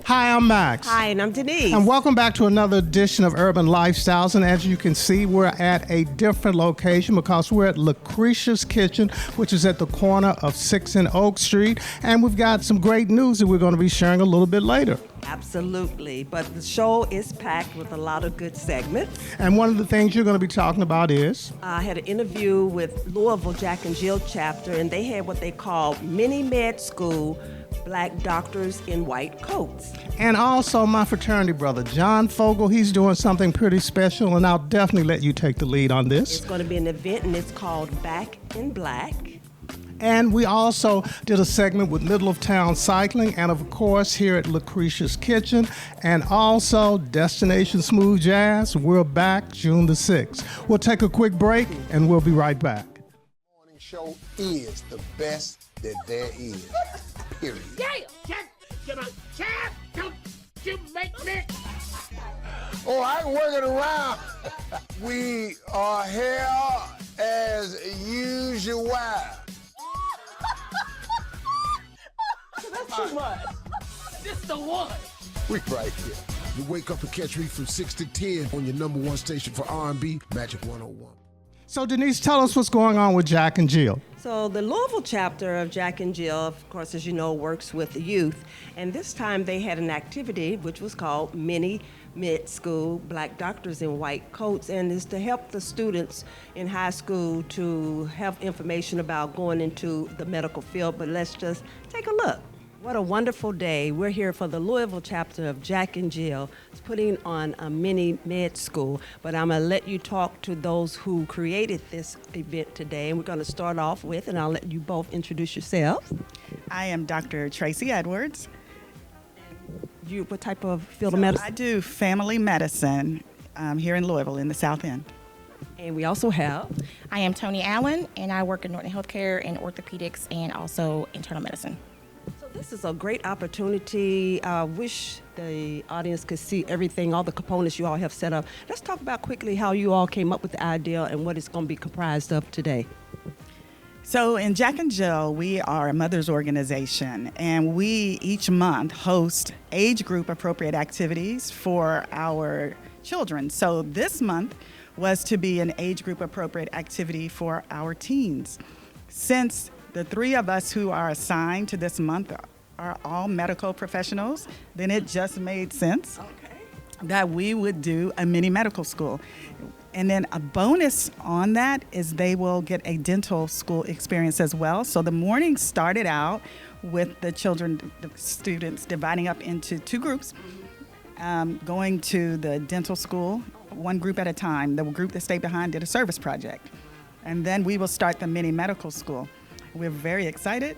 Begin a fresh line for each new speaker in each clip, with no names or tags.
Hi, I'm Max.
Hi, and I'm Denise.
And welcome back to another edition of Urban Lifestyles. And as you can see, we're at a different location because we're at Lucretia's Kitchen, which is at the corner of 6th and Oak Street. And we've got some great news that we're going to be sharing a little bit later.
Absolutely. But the show is packed with a lot of good segments.
And one of the things you're going to be talking about is?
I had an interview with Louisville Jack and Jill chapter, and they had what they call mini med school, black doctors in white coats.
And also my fraternity brother, John Fogle, he's doing something pretty special, and I'll definitely let you take the lead on this.
It's going to be an event, and it's called Back in Black.
And we also did a segment with Middle of Town Cycling, and of course here at Lucretia's Kitchen, and also Destination Smooth Jazz. We're back June the 6th. We'll take a quick break, and we'll be right back.
The morning show is the best that there is, period.
Yeah, champ, don't you make me.
Oh, I can work it around. We are here as usual.
That's too much. This the one.
We right here.
You wake up and catch me from 6 to 10 on your number one station for R&B, Magic 101.
So Denise, tell us what's going on with Jack and Jill.
So the Louisville chapter of Jack and Jill, of course, as you know, works with the youth. And this time they had an activity which was called Mini Med School, Black Doctors in White Coats, and is to help the students in high school to have information about going into the medical field. But let's just take a look. What a wonderful day. We're here for the Louisville chapter of Jack and Jill. It's putting on a mini med school, but I'm going to let you talk to those who created this event today. And we're going to start off with, and I'll let you both introduce yourselves.
I am Dr. Tracy Edwards.
What type of field of medicine?
I do family medicine here in Louisville in the South End.
And we also have?
I am Tony Allen, and I work in Norton Healthcare in orthopedics and also internal medicine.
So this is a great opportunity. I wish the audience could see everything, all the components you all have set up. Let's talk about quickly how you all came up with the idea and what it's going to be comprised of today.
So in Jack and Jill, we are a mother's organization, and we each month host age group appropriate activities for our children. So this month was to be an age group appropriate activity for our teens. Since the three of us who are assigned to this month are all medical professionals, then it just made sense that we would do a mini medical school. And then a bonus on that is they will get a dental school experience as well. So the morning started out with the students dividing up into two groups, going to the dental school, one group at a time. The group that stayed behind did a service project. And then we will start the mini medical school. We're very excited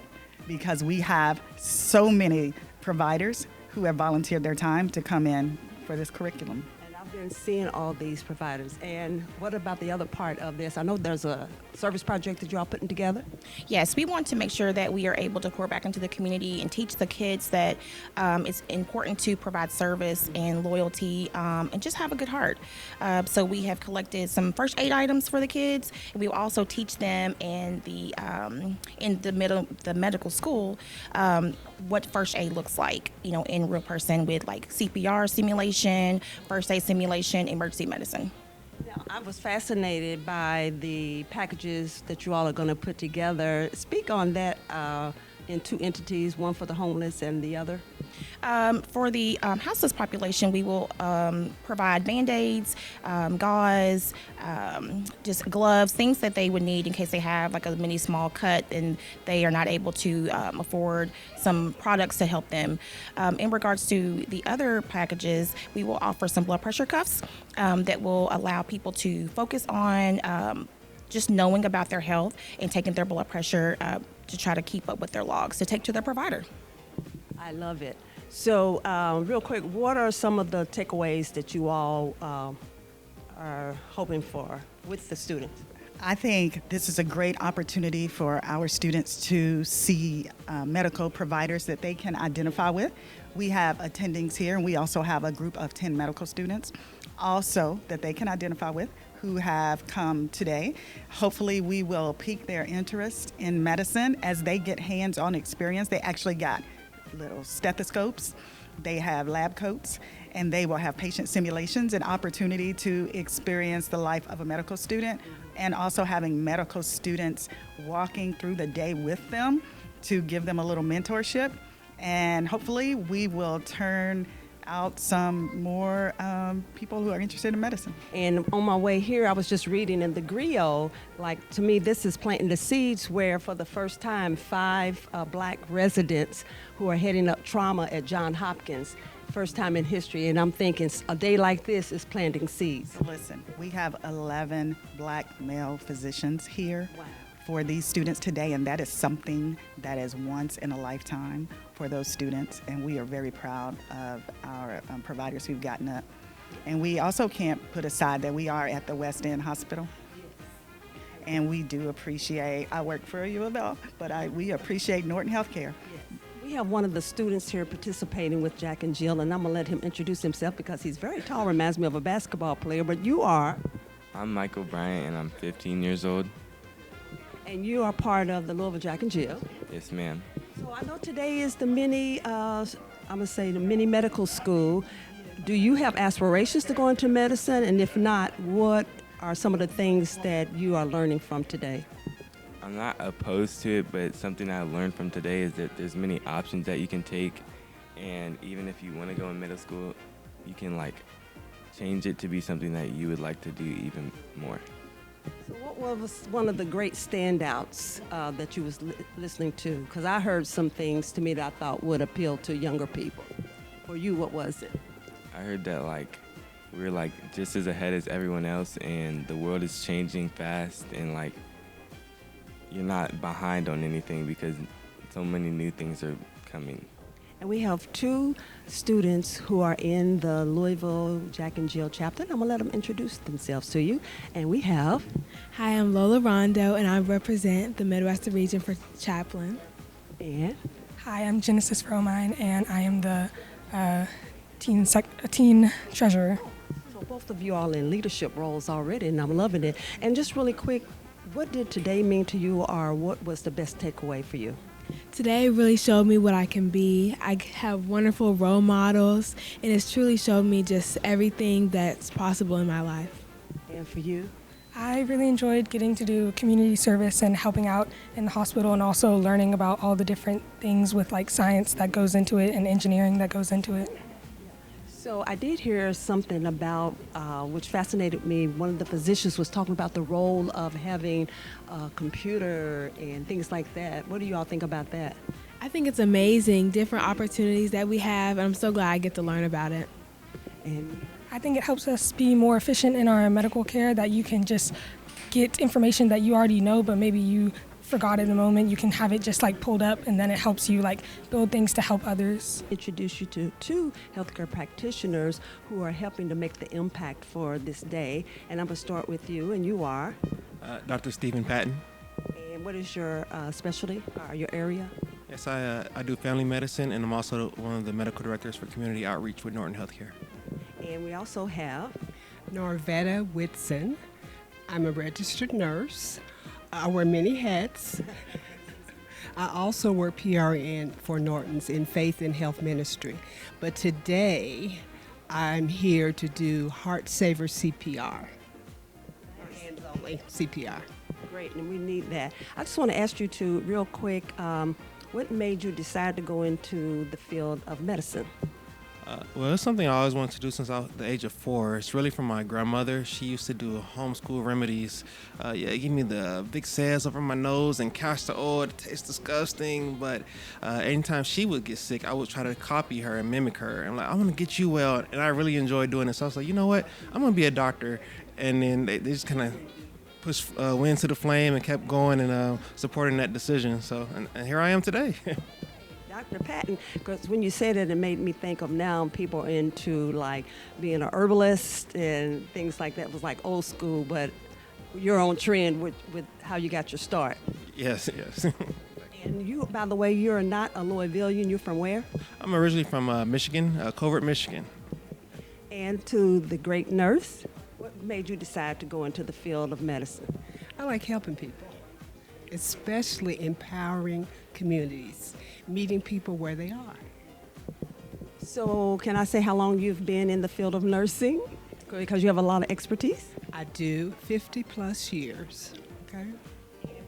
because we have so many providers who have volunteered their time to come in for this curriculum.
And I've been seeing all these providers. And what about the other part of this? I know there's a service project that you all putting together.
Yes, we want to make sure that we are able to pour back into the community and teach the kids that it's important to provide service and loyalty and just have a good heart. So we have collected some first aid items for the kids, and we will also teach them in the medical school what first aid looks like, in real person with like CPR simulation, first aid simulation, emergency medicine.
Now, I was fascinated by the packages that you all are going to put together. Speak on that in two entities, one for the homeless and the other.
For the houseless population, we will provide Band-Aids, gauze, just gloves, things that they would need in case they have like a mini small cut and they are not able to afford some products to help them. In regards to the other packages, we will offer some blood pressure cuffs that will allow people to focus on just knowing about their health and taking their blood pressure to try to keep up with their logs to take to their provider.
I love it. So real quick, what are some of the takeaways that you all are hoping for with the students?
I think this is a great opportunity for our students to see medical providers that they can identify with. We have attendings here, and we also have a group of 10 medical students also that they can identify with who have come today. Hopefully we will pique their interest in medicine as they get hands-on experience. They actually got little stethoscopes They have lab coats, and they will have patient simulations and opportunity to experience the life of a medical student, and also having medical students walking through the day with them to give them a little mentorship. And hopefully we will turn out some more people who are interested in medicine.
And on my way here, I was just reading in the Griot, like to me, this is planting the seeds where for the first time, 5 black residents who are heading up trauma at Johns Hopkins, first time in history. And I'm thinking a day like this is planting seeds.
Listen, we have 11 black male physicians here.
Wow.
For these students today, and that is something that is once in a lifetime for those students, and we are very proud of our providers who've gotten up. And we also can't put aside that we are at the West End Hospital, and we do appreciate, I work for U of L, but we appreciate Norton Healthcare.
We have one of the students here participating with Jack and Jill, and I'm gonna let him introduce himself because he's very tall, reminds me of a basketball player, but you are?
I'm Michael Bryant, and I'm 15 years old.
And you are part of the Louisville Jack and Jill.
Yes, ma'am.
So I know today is the mini, I'm gonna say the mini medical school. Do you have aspirations to go into medicine? And if not, what are some of the things that you are learning from today?
I'm not opposed to it, but something I learned from today is that there's many options that you can take. And even if you want to go in middle school, you can like change it to be something that you would like to do even more.
So what was one of the great standouts that you was listening to? Because I heard some things to me that I thought would appeal to younger people. For you, what was it?
I heard that like we're like just as ahead as everyone else, and the world is changing fast, and like you're not behind on anything because so many new things are coming.
And we have 2 students who are in the Louisville Jack and Jill chapter. I'm gonna let them introduce themselves to you. And we have.
Hi, I'm Lola Rondo, and I represent the Midwestern region for Chaplain.
And.
Hi, I'm Genesis Romine, and I am the teen treasurer.
So both of you all in leadership roles already, and I'm loving it. And just really quick, what did today mean to you, or what was the best takeaway for you?
Today really showed me what I can be. I have wonderful role models, and it's truly showed me just everything that's possible in my life.
And for you?
I really enjoyed getting to do community service and helping out in the hospital, and also learning about all the different things with like science that goes into it and engineering that goes into it.
So I did hear something about, which fascinated me. One of the physicians was talking about the role of having a computer and things like that. What do you all think about that?
I think it's amazing, different opportunities that we have, and I'm so glad I get to learn about it.
And
I think it helps us be more efficient in our medical care, that you can just get information that you already know, but maybe you forgot in the moment. You can have it just like pulled up, and then it helps you like build things to help others.
Introduce you to 2 healthcare practitioners who are helping to make the impact for this day. And I'm gonna start with you, and you are?
Dr. Stephen Patton.
And what is your specialty, or your area?
Yes, I do family medicine, and I'm also one of the medical directors for community outreach with Norton Healthcare.
And we also have
Norvetta Whitson. I'm a registered nurse. I wear many hats. I also work PRN for Norton's in faith and health ministry. But today, I'm here to do Heart Saver CPR. Hands only CPR.
Great, and we need that. I just want to ask you two real quick, what made you decide to go into the field of medicine?
Well, it's something I always wanted to do since I was the age of 4. It's really from my grandmother. She used to do homeschool remedies. Give me the big says over my nose and castor oil. It tastes disgusting, but anytime she would get sick, I would try to copy her and mimic her. I'm like, I want to get you well, and I really enjoyed doing it. So I was like, you know what? I'm going to be a doctor. And then they just kind of pushed wind to the flame and kept going and supporting that decision. So, and here I am today.
Dr. Patton, because when you said it, it made me think of now people into like being an herbalist and things like that. It was like old school, but you're on trend with how you got your start.
Yes.
And you, by the way, you're not a Louisvillian. You're from where?
I'm originally from Michigan, Covert, Michigan.
And to the great nurse, what made you decide to go into the field of medicine?
I like helping people, especially empowering communities, meeting people where they are.
So can I say how long you've been in the field of nursing? Because you have a lot of expertise.
I do 50 plus years. Okay.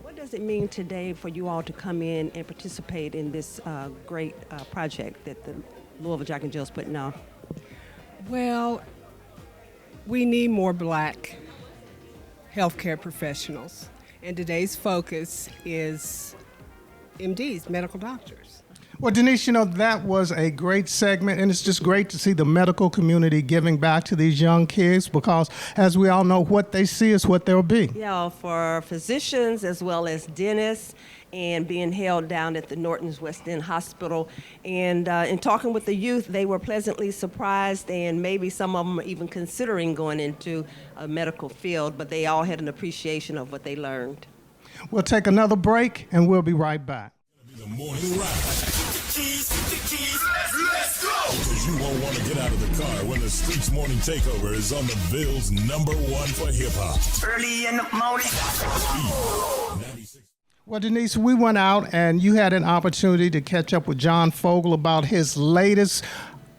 What does it mean today for you all to come in and participate in this great project that the Louisville Jack and Jill's putting on?
Well, we need more black healthcare professionals, and today's focus is MDs, medical doctors.
Well, Denise, you know, that was a great segment, and it's just great to see the medical community giving back to these young kids because, as we all know, what they see is what they'll be.
Yeah, for physicians as well as dentists, and being held down at the Norton's West End Hospital. And in talking with the youth, they were pleasantly surprised, and maybe some of them are even considering going into a medical field, but they all had an appreciation of what they learned.
We'll take another break, and we'll be right back.
The morning ride. Let's go! Because you won't want to get out of the car when the Streets Morning Takeover is on the Bill's #1 for hip-hop.
Early in the morning.
Well, Denise, we went out and you had an opportunity to catch up with John Fogle about his latest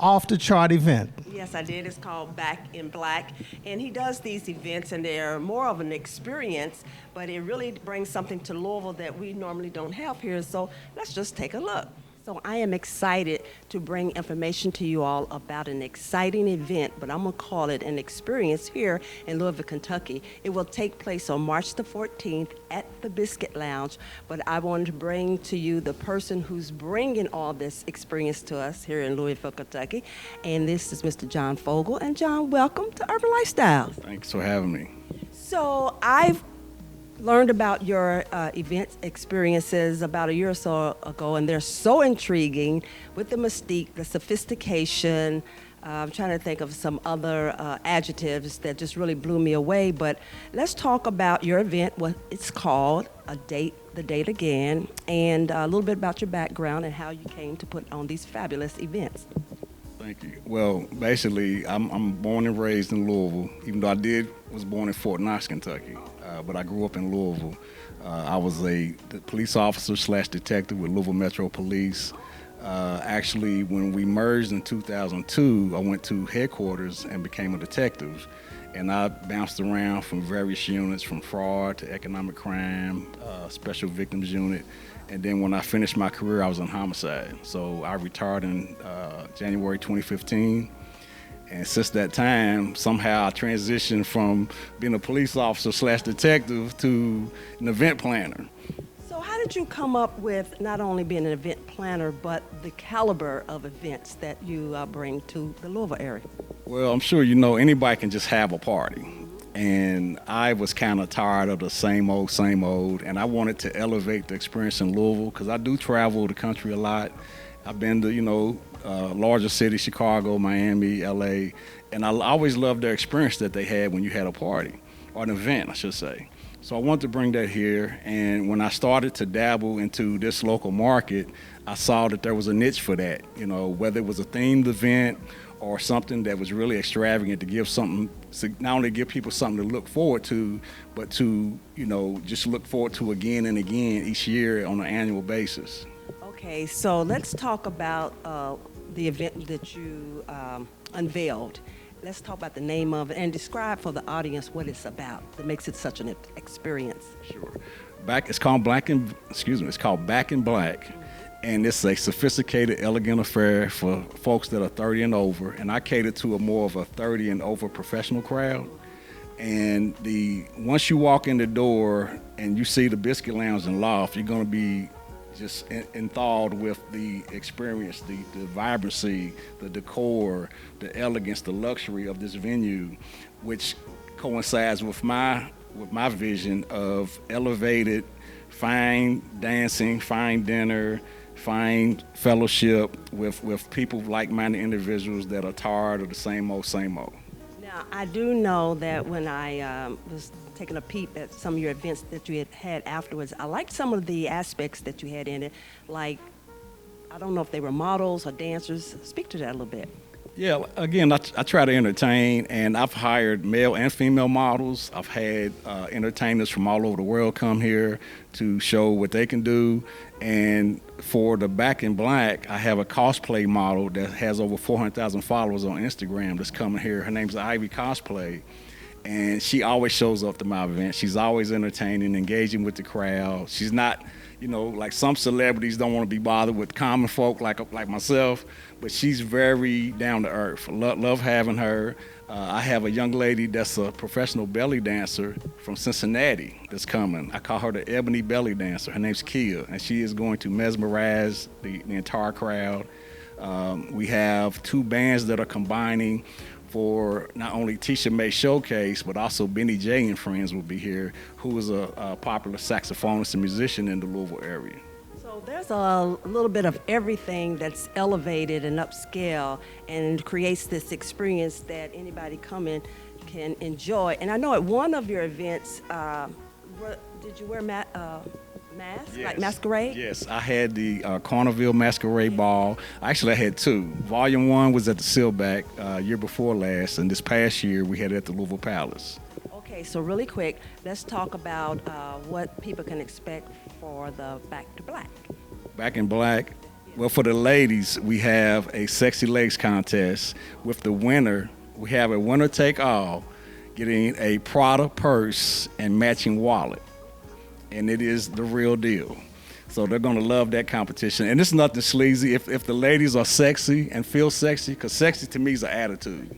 off-the-chart event.
Yes, I did. It's called Back in Black. And he does these events, and they're more of an experience, but it really brings something to Louisville that we normally don't have here. So let's just take a look. So I am excited to bring information to you all about an exciting event, but I'm going to call it an experience here in Louisville, Kentucky. It will take place on March the 14th at the Biscuit Lounge, but I wanted to bring to you the person who's bringing all this experience to us here in Louisville, Kentucky, and this is Mr. John Fogle. And John, welcome to Urban Lifestylez.
Thanks for having me.
So I've learned about your event experiences about a year or so ago, and they're so intriguing with the mystique, the sophistication. I'm trying to think of some other adjectives that just really blew me away, but let's talk about your event, what it's called, the date again, and a little bit about your background and how you came to put on these fabulous events.
Thank you. Well, basically, I'm born and raised in Louisville, even though I was born in Fort Knox, Kentucky, but I grew up in Louisville. I was a police officer / detective with Louisville Metro Police. Actually, when we merged in 2002, I went to headquarters and became a detective. And I bounced around from various units, from fraud to economic crime, special victims unit. And then when I finished my career, I was in homicide. So I retired in January 2015. And since that time, somehow I transitioned from being a police officer / detective to an event planner.
So how did you come up with not only being an event planner, but the caliber of events that you bring to the Louisville area?
Well, I'm sure you know anybody can just have a party. And I was kind of tired of the same old, and I wanted to elevate the experience in Louisville because I do travel the country a lot. I've been to, larger cities, Chicago, Miami, LA, and I always loved their experience that they had when you had a party, or an event, I should say. So I wanted to bring that here, and when I started to dabble into this local market, I saw that there was a niche for that, whether it was a themed event or something that was really extravagant to give something, not only give people something to look forward to, but to, just look forward to again and again each year on an annual basis.
Okay, so let's talk about the event that you unveiled. Let's talk about the name of it and describe for the audience what it's about that makes it such an experience.
Sure. It's called Back in Black. And it's a sophisticated, elegant affair for folks that are 30 and over. And I cater to more of a 30 and over professional crowd. And once you walk in the door and you see the Biscuit Lounge and Loft, you're going to be just enthralled with the experience, the vibrancy, the decor, the elegance, the luxury of this venue, which coincides with my vision of elevated, fine dancing, fine dinner, fine fellowship with people, like-minded individuals that are tired of the same old.
Now, I do know that when I was taking a peep at some of your events that you had afterwards, I liked some of the aspects that you had in it, like, I don't know if they were models or dancers. Speak to that a little bit.
Yeah, again, I try to entertain, and I've hired male and female models. I've had entertainers from all over the world come here to show what they can do. And for the Back in Black, I have a cosplay model that has over 400,000 followers on Instagram that's coming here. Her name's Ivy Cosplay, and she always shows up to my event. She's always entertaining, engaging with the crowd. She's not, like some celebrities don't want to be bothered with common folk like myself, but she's very down to earth. Love having her. I have a young lady that's a professional belly dancer from Cincinnati that's coming. I call her the Ebony Belly Dancer. Her name's Kia, and she is going to mesmerize the entire crowd. We have 2 bands that are combining for not only Tisha May Showcase, but also Benny J and Friends will be here, who is a popular saxophonist and musician in the Louisville area.
So there's a little bit of everything that's elevated and upscale and creates this experience that anybody coming can enjoy. And I know at one of your events, did you wear mask,
yes.
like masquerade?
Yes, I had the Carnival Masquerade Ball. Actually, I had 2. Volume 1 was at the Silback year before last, and this past year we had it at the Louisville Palace.
Okay, so really quick, let's talk about what people can expect for the Back to Black.
Back in Black, well, for the ladies, we have a Sexy Legs contest. With the winner, we have a winner take all, getting a Prada purse and matching wallet. And it is the real deal. So they're gonna love that competition. And it's nothing sleazy. If the ladies are sexy and feel sexy, because sexy to me is an attitude.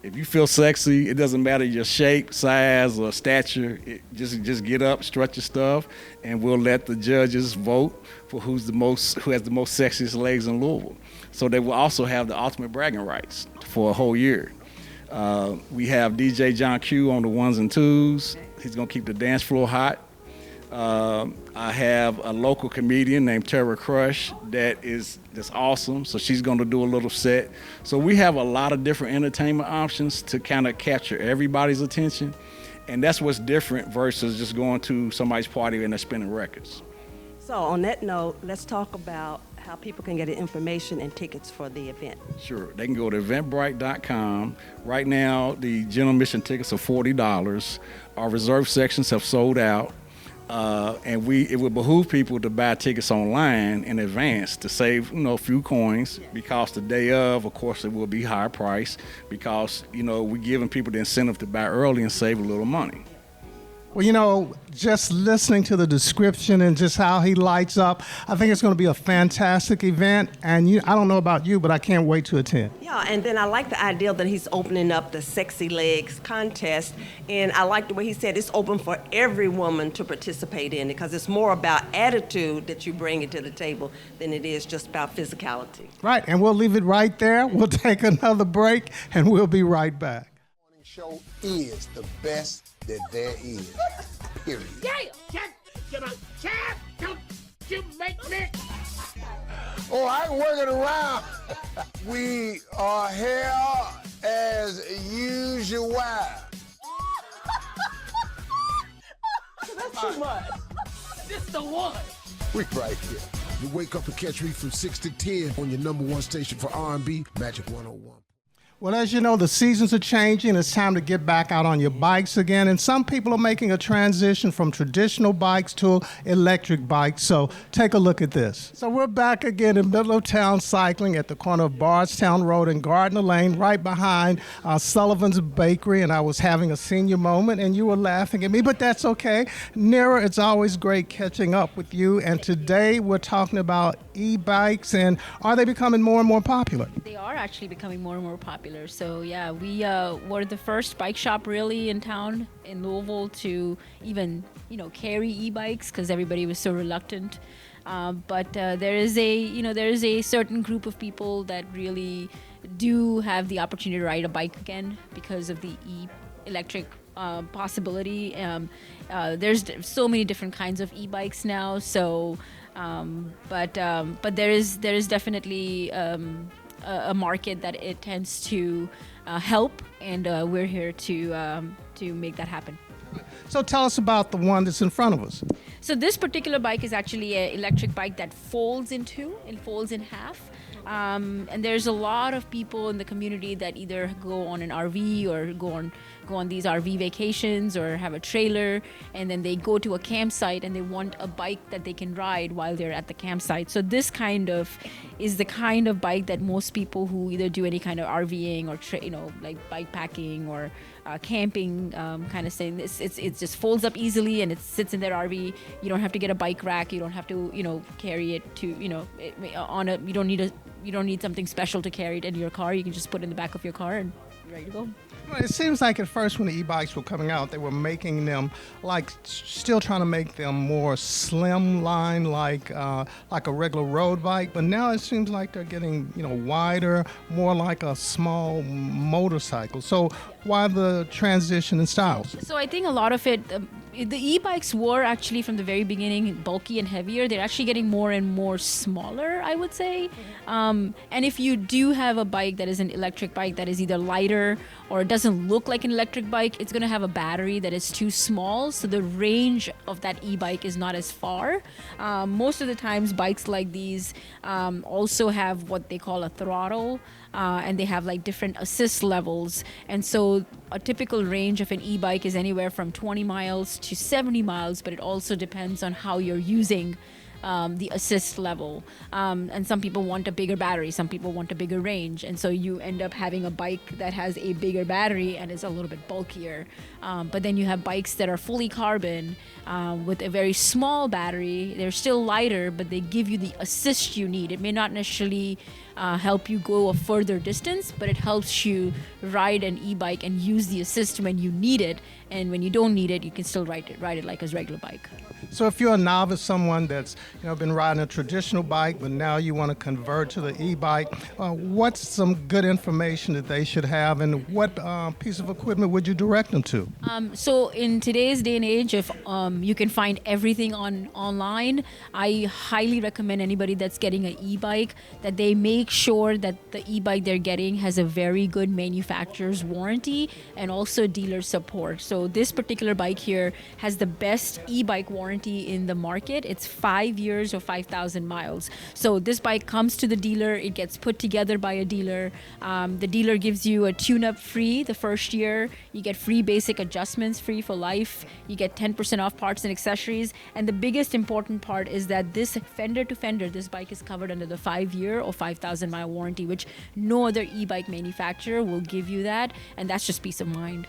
If you feel sexy, it doesn't matter your shape, size, or stature. Just get up, strut your stuff, and we'll let the judges vote for who has the most sexiest legs in Louisville. So they will also have the ultimate bragging rights for a whole year. We have DJ John Q on the 1s and 2s. He's gonna keep the dance floor hot. I have a local comedian named Tara Crush that is just awesome. So she's going to do a little set. So we have a lot of different entertainment options to kind of capture everybody's attention. And that's what's different versus just going to somebody's party and they're spinning records.
So on that note, let's talk about how people can get information and tickets for the event.
Sure. They can go to eventbrite.com. Right now, the general admission tickets are $40. Our reserve sections have sold out. And it would behoove people to buy tickets online in advance to save, a few coins, because the day of course, it will be higher price because, we're giving people the incentive to buy early and save a little money.
Well, just listening to the description and just how he lights up, I think it's going to be a fantastic event. And I don't know about you, but I can't wait to attend.
Yeah, and then I like the idea that he's opening up the Sexy Legs contest. And I like the way he said it's open for every woman to participate in it because it's more about attitude that you bring to the table than it is just about physicality.
Right, and we'll leave it right there. We'll take another break, and we'll be right back.
The morning show is the best that there is, period.
Yeah, champ, don't you make me.
Oh, I ain't working around. We are here as usual.
That's too much. This the one.
We right here.
You wake up and catch me from 6 to 10 on your number 1 station for R&B, Magic 101.
Well, as you know, the seasons are changing. It's time to get back out on your bikes again. And some people are making a transition from traditional bikes to electric bikes. So take a look at this. So we're back again in middle of town cycling at the corner of Bardstown Road and Gardner Lane, right behind Sullivan's Bakery. And I was having a senior moment, and you were laughing at me, but that's okay. Nira, it's always great catching up with you. And today we're talking about e-bikes, and are they becoming more and more popular?
They are actually becoming more and more popular. So yeah, we were the first bike shop really in town in Louisville to even carry e-bikes because everybody was so reluctant. But there is a certain group of people that really do have the opportunity to ride a bike again because of the electric possibility. There's so many different kinds of e-bikes now. So, but there is definitely a market that it tends to help, and we're here to make that happen.
So tell us about the one that's in front of us.
So this particular bike is actually an electric bike that folds in two. It folds in half. And there's a lot of people in the community that either go on an RV or go on these RV vacations or have a trailer, and then they go to a campsite and they want a bike that they can ride while they're at the campsite. So this kind of is the kind of bike that most people who either do any kind of RVing or like bike packing or camping kind of thing. It just folds up easily and it sits in their RV. You don't have to get a bike rack. You don't have to carry it to you don't need something special to carry it in your car. You can just put it in the back of your car and you're ready to go.
Well, it seems like at first when the e-bikes were coming out, they were making them still trying to make them more slimline, like a regular road bike. But now it seems like they're getting wider, more like a small motorcycle. So why the transition in styles?
So I think a lot of it, the e-bikes were actually from the very beginning bulky and heavier. They're actually getting more and more smaller, I would say. And if you do have a bike that is an electric bike that is either lighter or it doesn't look like an electric bike, it's going to have a battery that is too small, so the range of that e-bike is not as far. Most of the times bikes like these also have what they call a throttle, and they have like different assist levels, and so a typical range of an e-bike is anywhere from 20 miles to 70 miles, but it also depends on how you're using the assist level. And some people want a bigger battery, some people want a bigger range, and so you end up having a bike that has a bigger battery and is a little bit bulkier. But then you have bikes that are fully carbon with a very small battery. They're still lighter, but they give you the assist you need. It may not necessarily help you go a further distance, but it helps you ride an e-bike and use the assist when you need it, and when you don't need it, you can still ride it like a regular bike.
So if you're a novice, someone that's been riding a traditional bike, but now you want to convert to the e-bike, what's some good information that they should have, and what piece of equipment would you direct them to?
So in today's day and age, if you can find everything online, I highly recommend anybody that's getting an e-bike that they make sure that the e-bike they're getting has a very good manufacturer's warranty and also dealer support. So this particular bike here has the best e-bike warranty in the market. It's 5 years or 5,000 miles. So this bike comes to the dealer, it gets put together by a dealer. The dealer gives you a tune-up free the first year. You get free basic adjustments free for life. You get 10% off parts and accessories. And the biggest important part is that this fender to fender, this bike is covered under the 5-year or 5,000 mile warranty, which no other e-bike manufacturer will give you that. And that's just peace of mind.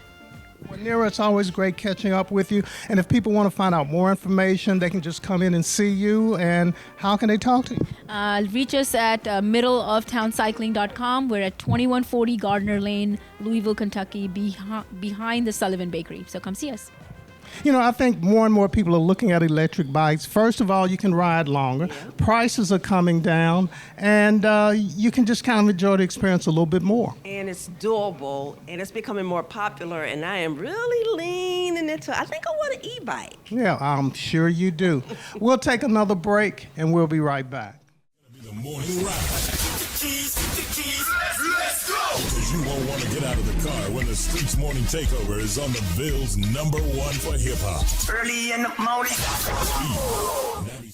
Well, Neera, it's always great catching up with you. And if people want to find out more information, they can just come in and see you. And how can they talk to you?
Reach us at middleoftowncycling.com. We're at 2140 Gardner Lane, Louisville, Kentucky, behind the Sullivan Bakery. So come see us.
I think more and more people are looking at electric bikes. First of all, you can ride longer. Yeah. Prices are coming down, and you can just kind of enjoy the experience a little bit more.
And it's doable, and it's becoming more popular, and I am really leaning into, I think I want an e-bike.
Yeah, I'm sure you do. We'll take another break, and we'll be right back.
The morning ride. Let's go! Because you won't want to get out of the car when the Streets Morning Takeover is on the Bill's #1 for hip-hop.
Early in the morning.
Morning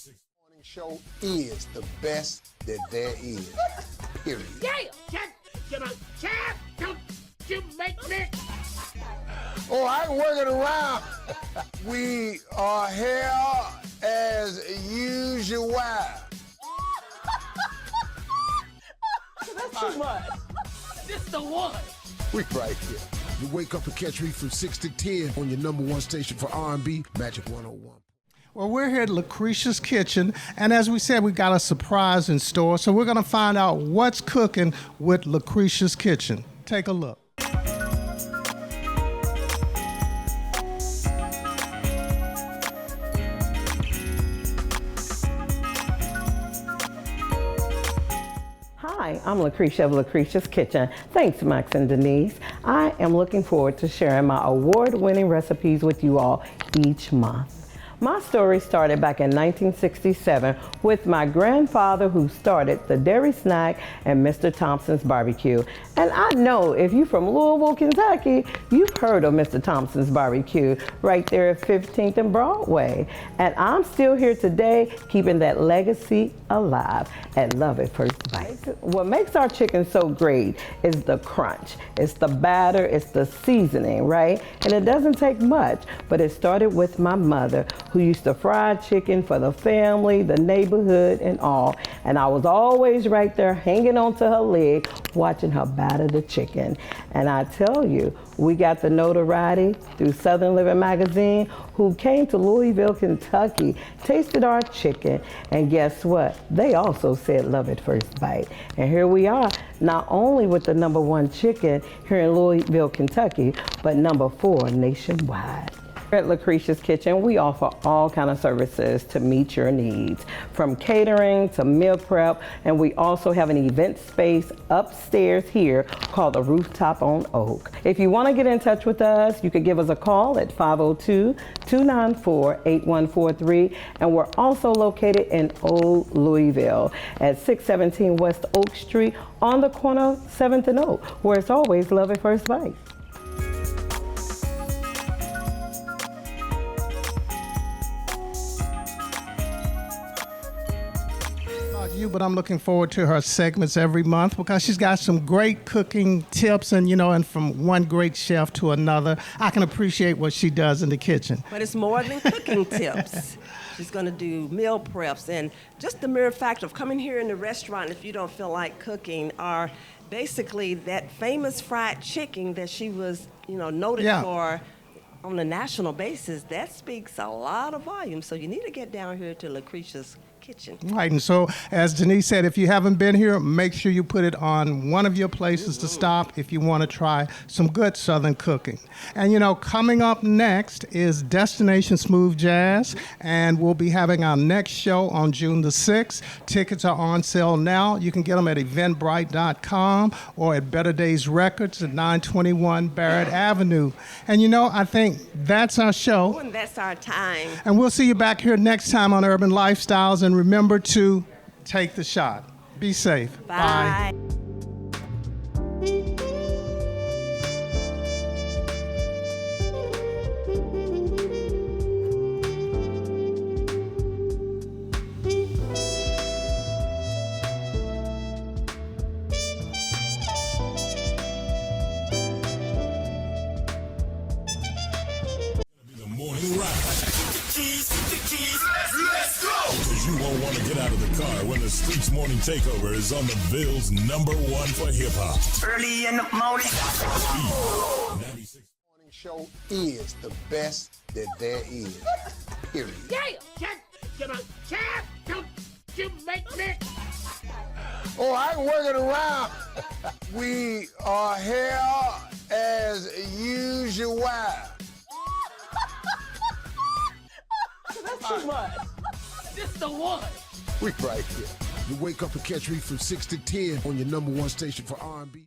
show is the best that there is. Period.
Yeah! Champ! Don't you make me...
Oh, I can work it around. We are here as usual.
That's too much. This the one.
We right here.
You wake up and catch me from 6 to 10 on your #1 station for R&B, Magic 101.
Well, we're here at Lucretia's Kitchen, and as we said, we got a surprise in store, so we're going to find out what's cooking with Lucretia's Kitchen. Take a look.
Hi, I'm Lucretia of Lucretia's Kitchen. Thanks, Max and Denise. I am looking forward to sharing my award-winning recipes with you all each month. My story started back in 1967 with my grandfather, who started the Dairy Snack and Mr. Thompson's Barbecue. And I know if you're from Louisville, Kentucky, you've heard of Mr. Thompson's Barbecue right there at 15th and Broadway. And I'm still here today keeping that legacy alive at Love at First Bite. What makes our chicken so great is the crunch. It's the batter, it's the seasoning, right? And it doesn't take much, but it started with my mother, who used to fry chicken for the family, the neighborhood, and all. And I was always right there hanging onto her leg, watching her batter the chicken. And I tell you, we got the notoriety through Southern Living magazine, who came to Louisville, Kentucky, tasted our chicken, and guess what? They also said love at first bite. And here we are, not only with the #1 chicken here in Louisville, Kentucky, but #4 nationwide. At Lucretia's Kitchen, we offer all kind of services to meet your needs, from catering to meal prep, and we also have an event space upstairs here called the Rooftop on Oak. If you want to get in touch with us, you could give us a call at 502-294-8143, and we're also located in Old Louisville at 617 West Oak Street on the corner of 7th and Oak, where it's always love at first bite.
But I'm looking forward to her segments every month because she's got some great cooking tips, and and from one great chef to another, I can appreciate what she does in the kitchen.
But it's more than cooking tips. She's going to do meal preps, and just the mere fact of coming here in the restaurant if you don't feel like cooking, or basically that famous fried chicken that she was, noted for on a national basis, that speaks a lot of volume. So you need to get down here to Lucretia's Kitchen.
Right, and so as Denise said, if you haven't been here, make sure you put it on one of your places to stop if you want to try some good Southern cooking. And coming up next is Destination Smooth Jazz, and we'll be having our next show on June the 6th. Tickets are on sale now. You can get them at eventbrite.com or at Better Days Records at 921 Barrett Avenue. And I think that's our show.
Oh, and that's our time.
And we'll see you back here next time on Urban Lifestyles. And remember to take the shot. Be safe.
Bye.
You won't want to get out of the car when the Streets Morning Takeover is on the Bill's #1 for hip-hop.
Early in the morning.
Morning show is the best that there is. Period.
Yeah, get on. Champ, don't you make me.
Oh, I ain't working around. We are here as usual.
That's too much. This the one.
We right here.
You wake up and catch me from 6 to 10 on your #1 station for R&B.